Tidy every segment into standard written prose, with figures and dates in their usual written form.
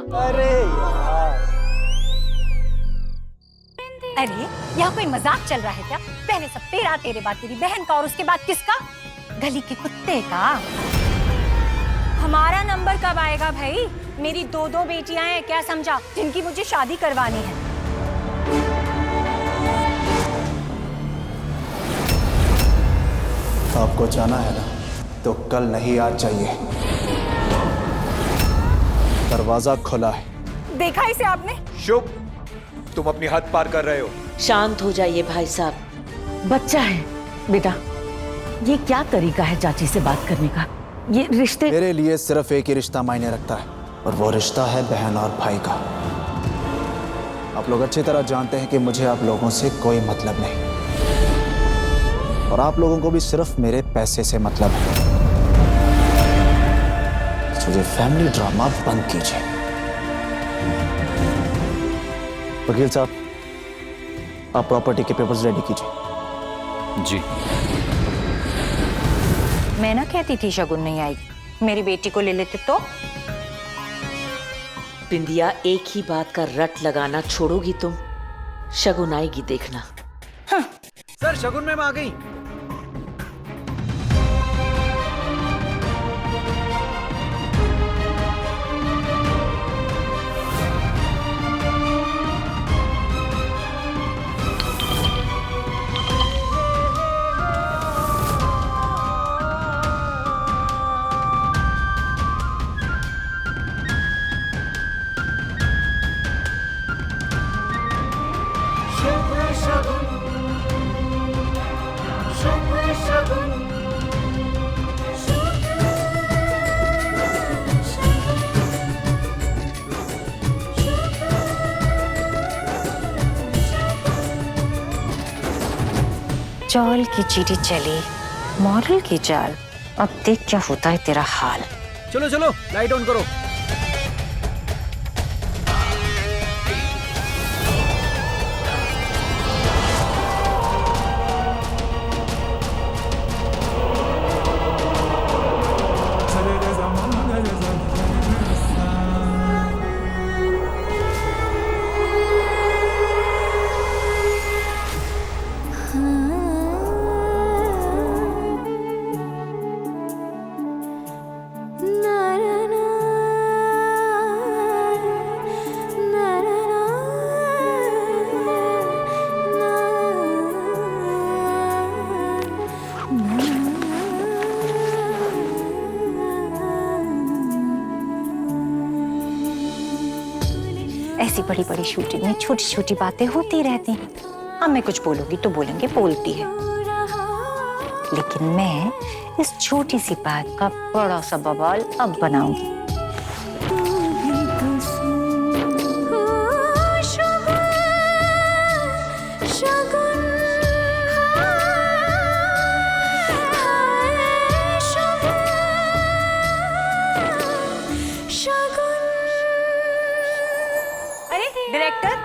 अरे यार, अरे यहाँ कोई मजाक चल रहा है क्या? पहले सब तेरा, तेरे बाद तेरी बहन का और उसके बाद किसका? गली के कुत्ते का। हमारा नंबर कब आएगा भाई? मेरी दो दो बेटियां हैं, क्या समझा, जिनकी मुझे शादी करवानी है। आपको जाना है ना तो कल नहीं आज चाहिए। दरवाजा खुला है। देखा इसे आपने? शुभ, तुम अपनी हद पार कर रहे हो। शांत हो जाइए भाई साहब। बच्चा है बेटा, ये क्या तरीका है चाची से बात करने का? ये रिश्ते मेरे लिए सिर्फ एक ही रिश्ता मायने रखता है और वो रिश्ता है बहन और भाई का। आप लोग अच्छी तरह जानते हैं कि मुझे आप लोगों से कोई मतलब नहीं और आप लोगों को भी सिर्फ मेरे पैसे से मतलब है। तो ये फैमिली ड्रामा बंद कीजिए। वकील साहब, आप प्रॉपर्टी के पेपर्स रेडी कीजिए। जी। मैं ना कहती थी शगुन नहीं आएगी, मेरी बेटी को ले लेते तो। बिंदिया, एक ही बात का रट लगाना छोड़ोगी तुम? शगुन आएगी देखना। सर, शगुन मैम आ गई। चौल की चीटी चली, मॉरल की चाल। अब देख क्या होता है तेरा हाल। चलो चलो, लाइट ऑन करो। ऐसी बड़ी बड़ी शूटिंग में छोटी छोटी बातें होती रहती हैं। अब मैं कुछ बोलूंगी तो बोलेंगे बोलती है, लेकिन मैं इस छोटी सी बात का बड़ा सा बवाल अब बनाऊंगी। डायरेक्टर,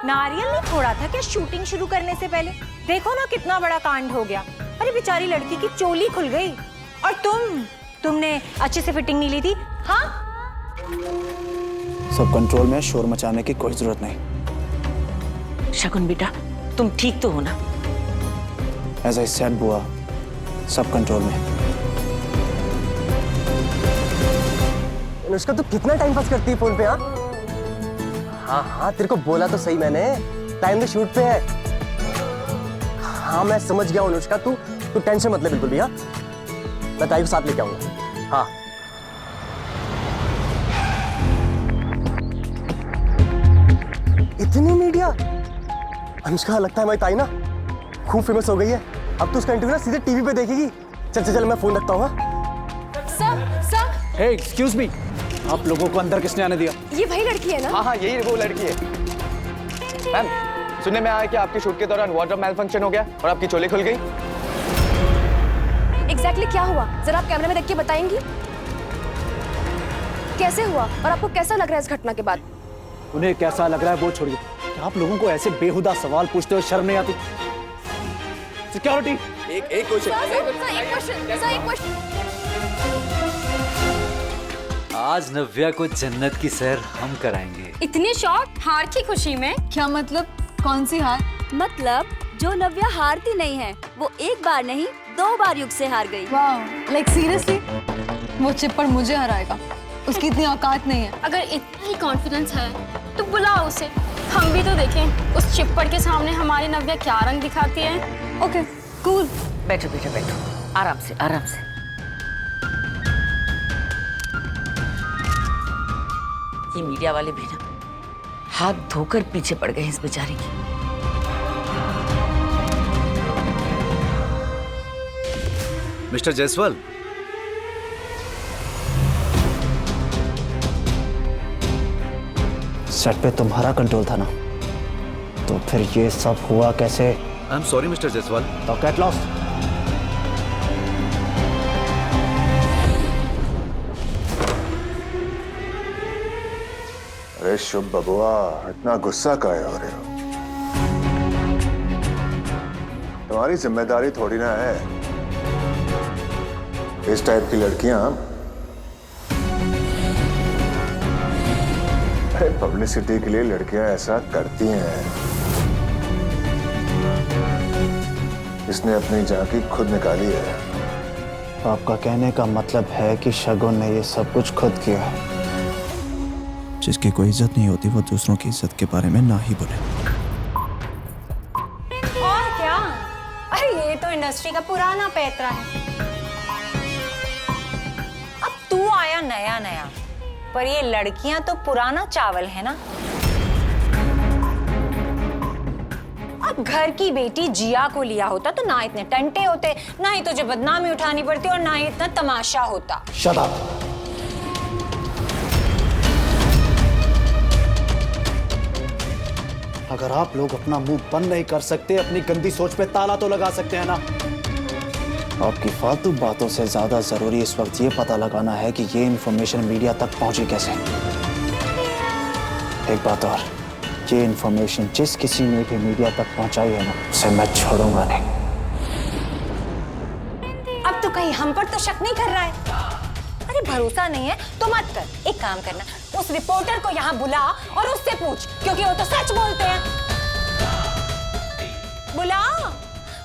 नारियल नहीं फोड़ा था क्या शूटिंग शुरू करने से पहले? देखो ना कितना बड़ा कांड हो गया। अरे बेचारी लड़की की चोली खुल गई। और तुमने अच्छे से फिटिंग नहीं ली थी। हाँ, सब कंट्रोल में, शोर मचाने की कोई जरूरत नहीं। शगुन बेटा, तुम ठीक तो हो ना? एज आई सेड बुआ, सब कंट्रोल में। अनुष्का, तू कितना टाइम पास करती है फोन पे? हाँ, तेरे को बोला तो सही मैंने, टाइम तो शूट पे है। हाँ, मैं समझ गया अनुष्का, तू टेंशन मत ले बिल्कुल भी। हाँ, मैं ताई को साथ लेके आऊंगा। हाँ, इतनी मीडिया। अनुष्का, लगता है हमारी ताई ना खूब फेमस हो गई है। अब तो उसका इंटरव्यू ना सीधे टीवी पे देखेगी। चल मैं फोन रखता हूँ। सर हे, एक्सक्यूज मी, आप लोगों को अंदर किसने आने दिया? ये वही लड़की है ना? हाँ, यही वो लड़की है। मैम, सुनने में आया कि आपके शूट के दौरान वार्डरोब मैल फंक्शन हो गया और आपकी चोली खुल गई। एग्जैक्टली क्या हुआ, जरा आप कैमरे में देख के बताएंगी? कैसे हुआ और आपको कैसा लग रहा है इस घटना के बाद? उन्हें कैसा लग रहा है वो छोड़िए, आप लोगों को ऐसे बेहुदा सवाल पूछते हुए शर्म नहीं आती? सिक्योरिटी, एक क्वेश्चन। आज नव्या को जन्नत की सैर हम कराएंगे। इतने शॉक हार की खुशी में? क्या मतलब? कौन सी हार? मतलब जो नव्या हारती नहीं है वो एक बार नहीं 2 बार युग से हार गई। वाह, लाइक सीरियसली? वो चिप्पड़ मुझे हराएगा? उसकी इतनी औकात नहीं है। अगर इतना ही कॉन्फिडेंस है तो बुलाओ उसे, हम भी तो देखें उस चिप्पड़ के सामने हमारी नव्या क्या रंग दिखाती है। Okay cool. बैठो बैठो बैठो, आराम से आराम से। ये मीडिया वाले भी ना हाथ धोकर पीछे पड़ गए इस बेचारी की। मिस्टर जायसवाल, सेट पे तुम्हारा कंट्रोल था ना, तो फिर ये सब हुआ कैसे? I am sorry mister Jaiswal. तो गेट लॉस्ट। अरे शुभ बबुआ, इतना गुस्सा काहे हो रहे हो? तुम्हारी जिम्मेदारी थोड़ी ना है। इस टाइप की लड़कियां पब्लिसिटी के लिए लड़कियां ऐसा करती हैं। इसने अपनी झांकी खुद निकाली है। आपका कहने का मतलब है कि शगुन ने ये सब कुछ खुद किया है? जिसकी कोई इज्जत नहीं होती वो दूसरों की इज्जत के बारे में ना ही बोले। और क्या? अरे ये तो इंडस्ट्री का पुराना पैतरा है। अब तू आया नया नया, पर ये लड़कियां तो पुराना चावल है ना। अब घर की बेटी जिया को लिया होता तो ना इतने टंटे होते, ना ही तुझे बदनामी उठानी पड़ती और ना ही इतना तमाशा होता। Shut up. अगर आप लोग अपना मुंह बंद नहीं कर सकते, अपनी गंदी सोच पे ताला तो लगा सकते हैं ना। आपकी फालतू बातों से ज्यादा जरूरी इस वक्त ये पता लगाना है कि ये इंफॉर्मेशन मीडिया तक पहुंची कैसे। एक बात और, ये इंफॉर्मेशन जिस किसी ने भी मीडिया तक पहुंचाई है ना, उसे मैं छोड़ूंगा नहीं। अब तो कहीं हम पर तो शक नहीं कर रहा है? अरे भरोसा नहीं है तो मत कर। एक काम करना, उस रिपोर्टर को यहाँ बुला और उससे पूछ, क्योंकि वो तो सच बोलते हैं। बुला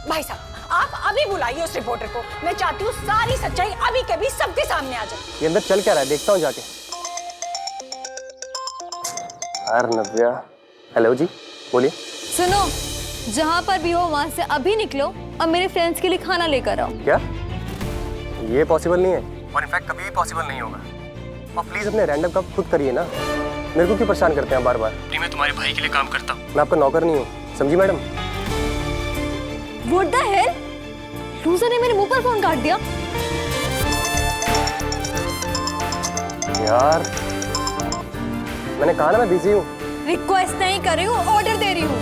भाई साहब, आप अभी बुलाइए उस रिपोर्टर को। मैं चाहती हूँ सारी सच्चाई अभी के भी सबके सामने आ जाए। ये अंदर चल क्या रहा है, देखता हूँ जाके। यार नव्या, हेलो जी, बोलिए। सुनो, जहाँ पर भी हो वहाँ से अभी निकलो और मेरे फ्रेंड्स के लिए खाना लेकर आओ। क्या? ये पॉसिबल नहीं है, और इनफैक्ट कभी भी पॉसिबल नहीं होगा। और प्लीज अपने रैंडम काम खुद करिए ना, मेरे को क्यों परेशान करते हैं बार बार? मैं तुम्हारे भाई के लिए काम करता हूँ, मैं आपका नौकर नहीं हूँ, समझी madam? What the hell? Loser ने मेरे मुंह पर फोन काट दिया। यार मैंने कहा ना मैं बिजी हूँ। रिक्वेस्ट नहीं कर रही हूँ, ऑर्डर दे रही हूँ।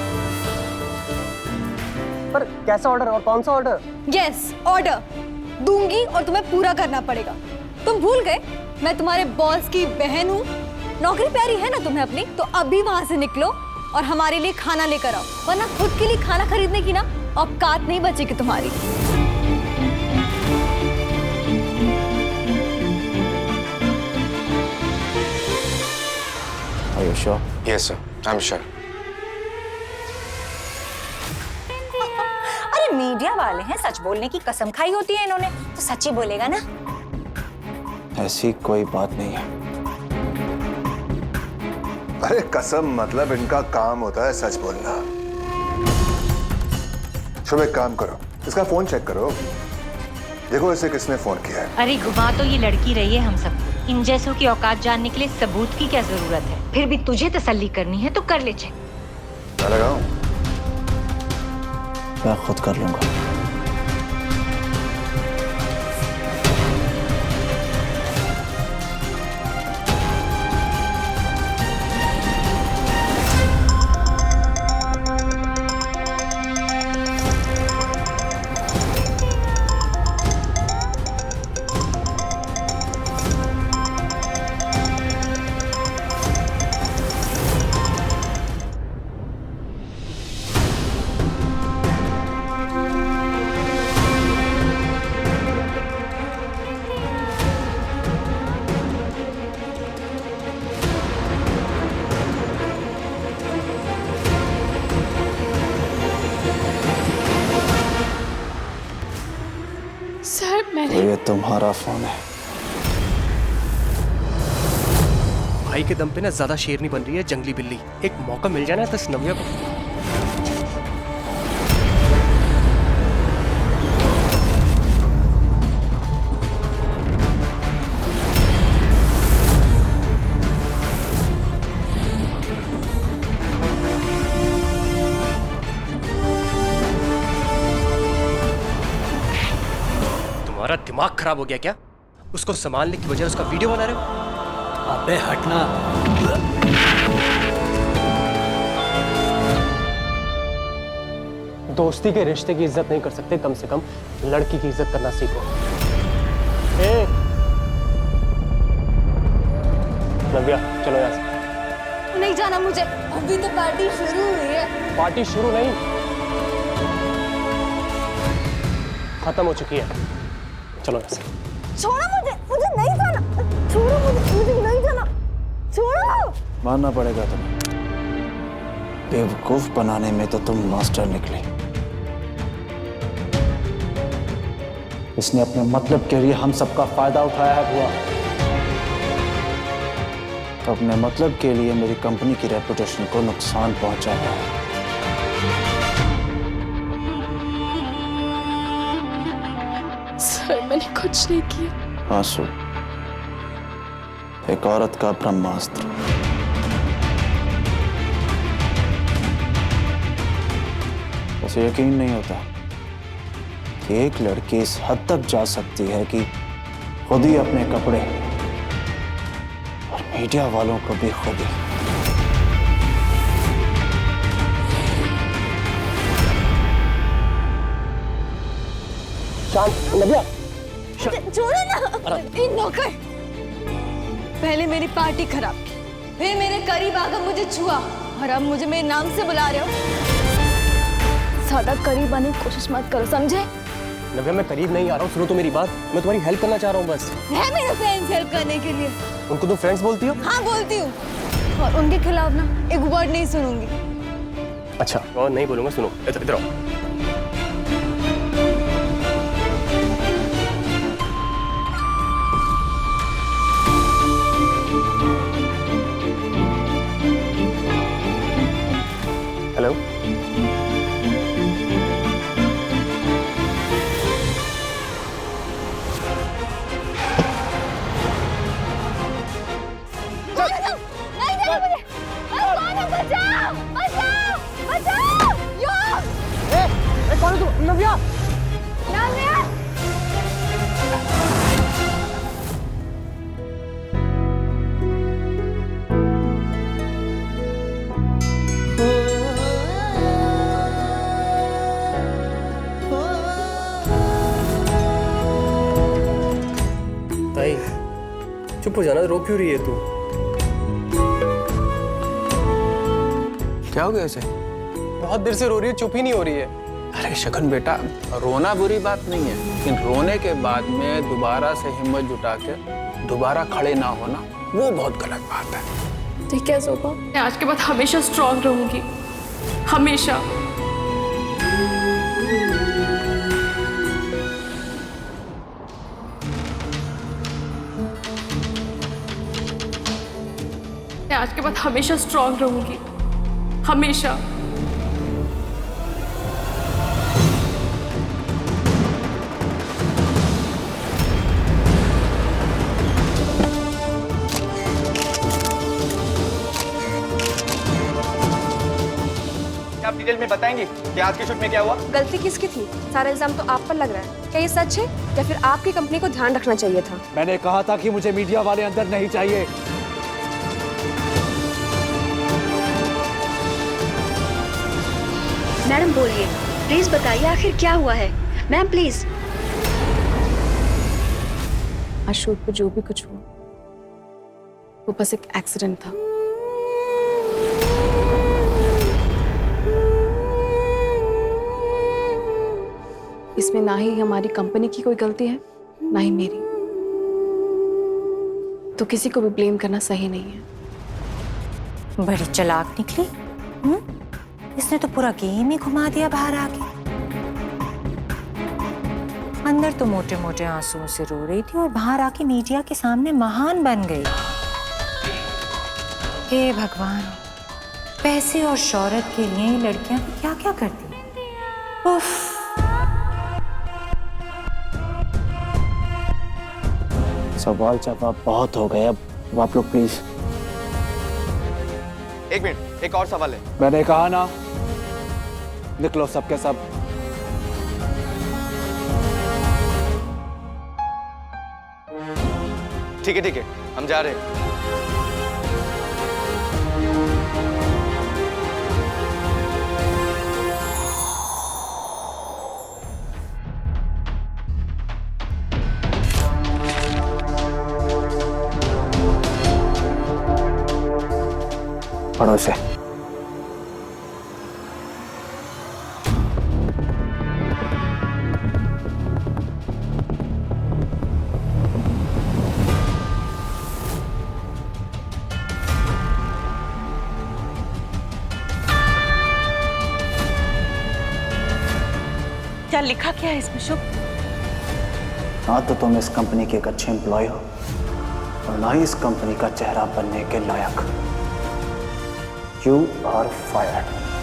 पर कैसा ऑर्डर और कौन सा ऑर्डर? यस, ऑर्डर दूंगी और तुम्हें पूरा करना पड़ेगा। तुम भूल गए मैं तुम्हारे बॉस की बहन हूँ? नौकरी प्यारी है ना तुम्हें अपनी, तो अभी वहां से निकलो और हमारे लिए खाना लेकर आओ, वरना खुद के लिए खाना खरीदने की ना औकात नहीं बचेगी तुम्हारी। Are you sure? Yes sir, I'm sure. अरे मीडिया वाले हैं, सच बोलने की कसम खाई होती है इन्होंने, तो सच ही बोलेगा ना। ऐसी कोई बात नहीं है। अरे कसम मतलब इनका काम होता है सच बोलना। शुभ एक काम करो, इसका फोन चेक करो, देखो इसे किसने फोन किया है। अरे घुमा तो ये लड़की रही है हम सबको। इन जैसों की औकात जानने के लिए सबूत की क्या जरूरत है? फिर भी तुझे तसल्ली करनी है तो कर ले चेक। मैं लगाऊं? मैं खुद कर लूंगा। तुम्हारा फोन है। भाई के दम पे ना ज्यादा शेरनी बन रही है जंगली बिल्ली। एक मौका मिल जाए ना तो नव्या को। तुम्हारा दिमाग खराब हो गया क्या? उसको संभालने की बजाय उसका वीडियो बना रहे हो? अबे हटना। दोस्ती के रिश्ते की इज्जत नहीं कर सकते, कम से कम लड़की की इज्जत करना सीखो। ए, नव्या चलो यहाँ से। नहीं जाना मुझे, अभी तो पार्टी शुरू हुई है। पार्टी शुरू नहीं, खत्म हो चुकी है। चलो यहाँ से। छोड़ो मुझे, मुझे नहीं जाना। छोड़ो मुझे नहीं जाना। छोड़ो। मानना पड़ेगा तुम्हें, बेवकूफ बनाने में तो तुम मास्टर निकले। इसने अपने मतलब के लिए हम सबका फायदा उठाया है बुआ। अपने मतलब के लिए मेरी कंपनी की रेपुटेशन को नुकसान पहुंचाया है। सर मैंने कुछ नहीं किया। आंसू एक औरत का ब्रह्मास्त्र। उसे यकीन नहीं होता कि एक लड़की इस हद तक जा सकती है कि खुद ही अपने कपड़े और मीडिया वालों को भी खुद ही। शांत नव्या। छोड़ो ना। इन नौकर पहले मेरी पार्टी खराब की, फिर मेरे करीब आकर मुझे छुआ और अब मुझे मेरे नाम से बुला रहे हो। ज्यादा करीब आने की कोशिश मत करो, समझे? नव्या मैं करीब नहीं आ रहा हूँ, सुनो तो मेरी बात। मैं तुम्हारी हेल्प करना चाह रहा हूँ बस। है मेरे फ्रेंड्स हेल्प करने के लिए। उनको तुम फ्रेंड्स बोलती हो? हाँ बोलती हूँ, और उनके खिलाफ ना एक वर्ड नहीं सुनूंगी। अच्छा और नहीं बोलूंगा, सुनो इधर आओ। हेलो कौन है तू? नव्या। ताई चुप हो जाना, रो क्यों रही है तू? क्या हो गया इसे? बहुत देर से रो रही है, चुप ही नहीं हो रही है। अरे शगन बेटा, रोना बुरी बात नहीं है, लेकिन रोने के बाद में दोबारा से हिम्मत जुटा के दोबारा खड़े ना होना, वो बहुत गलत बात है। ठीक है ज़ोबा, मैं आज के बाद हमेशा स्ट्रांग रहूंगी, हमेशा। मैं आज के बाद हमेशा स्ट्रांग रहूंगी, हमेशा। आप डिटेल में बताएंगे कि आज के शूट में क्या हुआ? गलती किसकी थी? सारा इल्जाम तो आप पर लग रहा है। क्या ये सच है या फिर आपकी कंपनी को ध्यान रखना चाहिए था? मैंने कहा था कि मुझे मीडिया वाले अंदर नहीं चाहिए। मैडम बोलिए, प्लीज बताइए आखिर क्या हुआ है। Ma'am please. आज शूट पे जो भी कुछ हुआ वो बस एक एक्सीडेंट था। इसमें ना ही हमारी कंपनी की कोई गलती है, ना ही मेरी। तो किसी को भी ब्लेम करना सही नहीं है। बड़ी चालाक निकली। इसने तो पूरा गेम ही घुमा दिया बाहर आके। अंदर तो मोटे मोटे आंसुओं से रो रही थी और बाहर आके मीडिया के सामने महान बन गई। हे भगवान, पैसे और शोहरत के लिए ये लड़कियां क्या क्या करती हैं। उफ। सवाल जवाब बहुत हो गए, अब आप लोग प्लीज। एक मिनट, एक और सवाल है। मैंने कहा ना, निकलो सबके सब। ठीक है, हम जा रहे हैं। पढ़ो से। क्या लिखा क्या है इसमें शुभ? ना तो तुम इस कंपनी के एक अच्छे एम्प्लॉय हो और ना ही इस कंपनी का चेहरा बनने के लायक। You are fired.